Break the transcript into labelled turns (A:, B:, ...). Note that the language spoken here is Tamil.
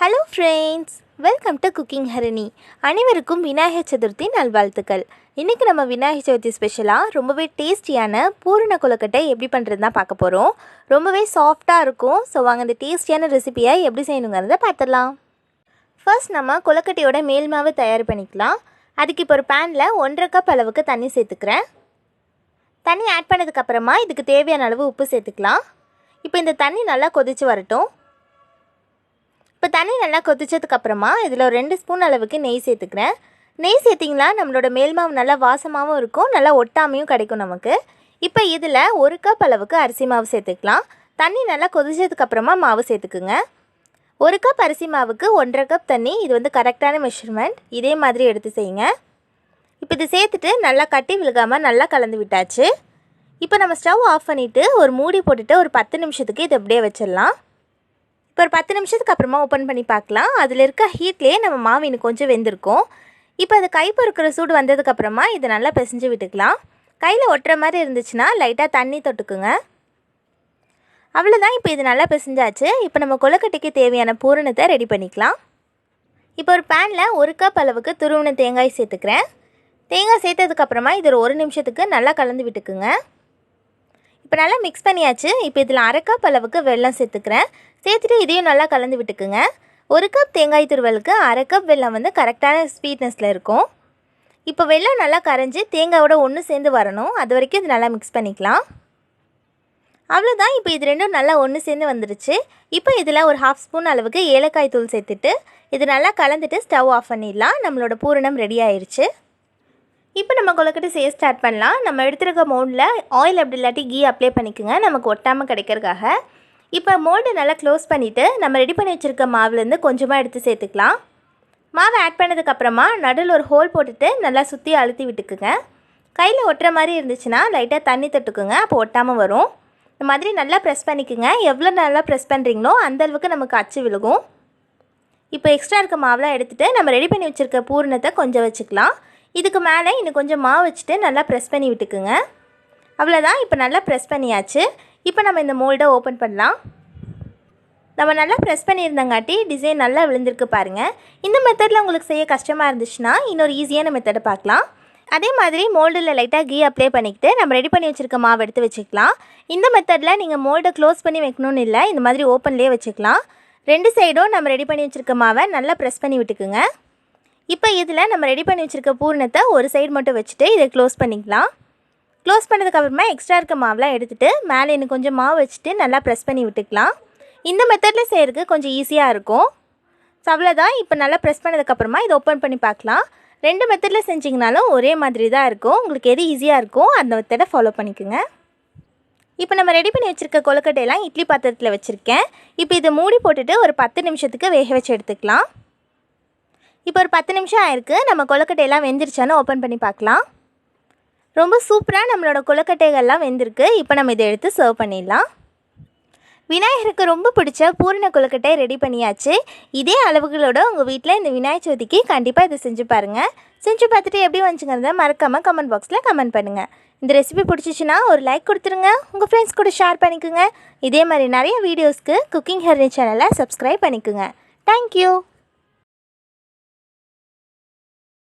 A: Hello friends, welcome to CookingHarini. அனைவருக்கும் விநாயகர் சதுர்த்தி நல்வாழ்த்துக்கள். இன்னைக்கு நம்ம விநாயகர் சதுர்த்தி ஸ்பெஷலா ரொம்பவே டேஸ்டியான பூரண கொழுக்கட்டை எப்படி பண்றதுன்னு பார்க்க போறோம். ரொம்பவே சாஃப்ட்டா இருக்கும். சோ வாங்க இந்த டேஸ்டியான ரெசிபியை எப்படி செய்யணும்ங்கறத பார்த்திடலாம். ஃபர்ஸ்ட் நம்ம கொழுக்கட்டையோட மேல் மாவு தயார் பண்ணிக்கலாம். அதுக்கு இப்போ ஒரு panல 1.5 கப் அளவுக்கு தண்ணி சேர்த்துக்கிறேன். தண்ணி ஆட் பண்ணதுக்கு அப்புறமா இதுக்கு தேவையான அளவு உப்பு சேர்த்துக்கலாம். இப்போ இந்த தண்ணி நல்லா கொதிச்சு வரட்டும். இப்போ தண்ணி நல்லா கொதிச்சதுக்கு அப்புறமா இதில் ஒரு 2 ஸ்பூன் அளவுக்கு நெய் சேர்த்துக்கிறேன். நெய் சேர்த்திங்களா நம்மளோட மேல் மாவு நல்லா வாசமாகவும் இருக்கும், நல்லா ஒட்டாமையும் கிடைக்கும் நமக்கு. இப்போ இதில் 1 கப் அளவுக்கு அரிசி மாவு சேர்த்துக்கலாம். தண்ணி நல்லா கொதிச்சதுக்கு அப்புறமா மாவு சேர்த்துக்குங்க. 1 கப் அரிசி மாவுக்கு 1.5 கப் தண்ணி, இது வந்து கரெக்டான மெஷர்மெண்ட். இதே மாதிரி எடுத்து செய்யுங்க. இப்போ இது சேர்த்துட்டு நல்லா கட்டி விழுகாமல் நல்லா கலந்து விட்டாச்சு. இப்போ நம்ம ஸ்டவ் ஆஃப் பண்ணிவிட்டு ஒரு மூடி போட்டுட்டு ஒரு 10 நிமிஷத்துக்கு இது அப்படியே வச்சிடலாம். இப்போ ஒரு 10 நிமிஷத்துக்கு அப்புறமா ஓப்பன் பண்ணி பார்க்கலாம். அதில் இருக்க ஹீட்லேயே நம்ம மாவு இன்னும் கொஞ்சம் வெந்திருக்கும். இப்போ அது கை பொறுக்கிற சூடு வந்ததுக்கப்புறமா இதை நல்லா பிசைஞ்சு விட்டுக்கலாம். கையில் ஒட்டுற மாதிரி இருந்துச்சுன்னா லைட்டாக தண்ணி தொட்டுக்குங்க. அவ்வளோதான், இப்போ இது நல்லா பிசைஞ்சாச்சு. இப்போ நம்ம கொழுக்கட்டைக்கு தேவையான பூரணத்தை ரெடி பண்ணிக்கலாம். இப்போ ஒரு பேனில் 1 கப் அளவுக்கு துருவின தேங்காய் சேர்த்துக்கிறேன். தேங்காய் சேர்த்ததுக்கப்புறமா இது ஒரு 1 நிமிஷத்துக்கு நல்லா கலந்து விட்டுக்குங்க. இப்போ நல்லா மிக்ஸ் பண்ணியாச்சு. இப்போ இதில் 1/2 கப் அளவுக்கு வெல்லம் சேர்த்துக்கிறேன். சேர்த்துட்டு இதையும் நல்லா கலந்து விட்டுக்குங்க. 1 கப் தேங்காய் துருவலுக்கு 1/2 கப் வெல்லம் வந்து கரெக்டான ஸ்வீட்னஸில் இருக்கும். இப்போ வெல்லம் நல்லா கரைஞ்சி தேங்காயோட ஒன்று சேர்ந்து வரணும், அது வரைக்கும் இது நல்லா மிக்ஸ் பண்ணிக்கலாம். அவ்வளோதான், இப்போ இது ரெண்டும் நல்லா ஒன்று சேர்ந்து வந்துடுச்சு. இப்போ இதில் ஒரு 1/2 ஸ்பூன் அளவுக்கு ஏலக்காய் தூள் சேர்த்துட்டு இது நல்லா கலந்துட்டு ஸ்டவ் ஆஃப் பண்ணிடலாம். நம்மளோட பூரணம் ரெடி ஆயிடுச்சு. இப்போ நம்ம கொழுக்கட்டை செய்ய ஸ்டார்ட் பண்ணலாம். நம்ம எடுத்துருக்க மோல்டில் ஆயில் அப்படி இல்லாட்டி கீ அப்ளை பண்ணிக்கோங்க, நமக்கு ஒட்டாமல் கிடைக்கிறதுக்காக. இப்போ மோல்டு நல்லா க்ளோஸ் பண்ணிவிட்டு நம்ம ரெடி பண்ணி வச்சுருக்க மாவுலேருந்து கொஞ்சமாக எடுத்து சேர்த்துக்கலாம். மாவை ஆட் பண்ணதுக்கப்புறமா நடுவில் ஒரு ஹோல் போட்டுட்டு நல்லா சுற்றி அழுத்தி விட்டுக்குங்க. கையில் ஒட்டுற மாதிரி இருந்துச்சுன்னா லைட்டாக தண்ணி தொட்டுக்குங்க, அப்போ ஒட்டாமல் வரும். இந்த மாதிரி நல்லா ப்ரெஸ் பண்ணிக்கோங்க. எவ்வளோ நல்லா ப்ரெஸ் பண்ணுறீங்களோ அந்தளவுக்கு நமக்கு அச்சு விழுகும். இப்போ எக்ஸ்ட்ரா இருக்க மாவுலாம் எடுத்துகிட்டு நம்ம ரெடி பண்ணி வச்சுருக்க பூரணத்தை கொஞ்சம் வச்சுக்கலாம். இதுக்கு மேலே இன்னும் கொஞ்சம் மாவு வச்சுட்டு நல்லா ப்ரெஸ் பண்ணி விட்டுக்குங்க. அவ்வளோதான், இப்போ நல்லா ப்ரெஸ் பண்ணியாச்சு. இப்போ நம்ம இந்த மோல்டை ஓப்பன் பண்ணலாம். நம்ம நல்லா ப்ரெஸ் பண்ணியிருந்தங்காட்டி டிசைன் நல்லா விழுந்திருக்கு பாருங்கள். இந்த மெத்தடில் உங்களுக்கு செய்ய கஷ்டமாக இருந்துச்சுன்னா இன்னொரு ஈஸியான மெத்தடை பார்க்கலாம். அதே மாதிரி மோல்டில் லைட்டாக கீ அப்ளை பண்ணிக்கிட்டு நம்ம ரெடி பண்ணி வச்சுருக்க மாவு எடுத்து வச்சுக்கலாம். இந்த மெத்தடில் நீங்கள் மோல்டை க்ளோஸ் பண்ணி வைக்கணும்னு இல்லை, இந்த மாதிரி ஓப்பன்லேயே வச்சுக்கலாம். 2 சைடும் நம்ம ரெடி பண்ணி வச்சுருக்க மாவை நல்லா ப்ரெஸ் பண்ணி விட்டுக்குங்க. இப்போ இதில் நம்ம ரெடி பண்ணி வச்சுருக்க பூரணத்தை ஒரு சைடு மட்டும் வச்சுட்டு இதை க்ளோஸ் பண்ணிக்கலாம். க்ளோஸ் பண்ணதுக்கப்புறமா எக்ஸ்ட்ரா இருக்க மாவுலாம் எடுத்துகிட்டு மேலே இன்னும் கொஞ்சம் மாவு வச்சுட்டு நல்லா ப்ரெஸ் பண்ணி விட்டுக்கலாம். இந்த மெத்தடில் செய்கிறதுக்கு கொஞ்சம் ஈஸியாக இருக்கும். ஸோ அவ்வளோதான், இப்போ நல்லா ப்ரெஸ் பண்ணதுக்கப்புறமா இதை ஓப்பன் பண்ணி பார்க்கலாம். 2 மெத்தடில் செஞ்சிங்கனாலும் ஒரே மாதிரி தான் இருக்கும். உங்களுக்கு எது ஈஸியாக இருக்கோ அந்த மெத்தடை ஃபாலோ பண்ணிக்கோங்க. இப்போ நம்ம ரெடி பண்ணி வச்சுருக்க கொழுக்கட்டையெல்லாம் இட்லி பாத்திரத்தில் வச்சுருக்கேன். இப்போ இதை மூடி போட்டுட்டு ஒரு 10 நிமிஷத்துக்கு வேக வச்சு எடுத்துக்கலாம். இப்போ ஒரு 10 நிமிஷம் ஆயிருக்கு. நம்ம கொழுக்கட்டையெல்லாம் வெந்துருச்சான்னு ஓப்பன் பண்ணி பார்க்கலாம். ரொம்ப சூப்பராக நம்மளோட கொழுக்கட்டைகள்லாம் வெந்திருக்கு. இப்போ நம்ம இதை எடுத்து சர்வ் பண்ணிடலாம். விநாயகருக்கு ரொம்ப பிடிச்ச பூரண கொழுக்கட்டை ரெடி பண்ணியாச்சு. இதே அளவுகளோட உங்கள் வீட்டில் இந்த விநாயகர் சதுர்த்திக்கு கண்டிப்பாக இதை செஞ்சு பாருங்கள். செஞ்சு பார்த்துட்டு எப்படி வந்துச்சுங்கிறத மறக்காமல் கமெண்ட் பாக்ஸில் கமெண்ட் பண்ணுங்கள். இந்த ரெசிபி பிடிச்சிச்சின்னா ஒரு லைக் கொடுத்துருங்க, உங்கள் ஃப்ரெண்ட்ஸ் கூட ஷேர் பண்ணிக்கோங்க. இதே மாதிரி நிறைய வீடியோஸ்க்கு குக்கிங் ஹரிணி சேனலை சப்ஸ்கிரைப் பண்ணிக்கோங்க. தேங்க்யூ.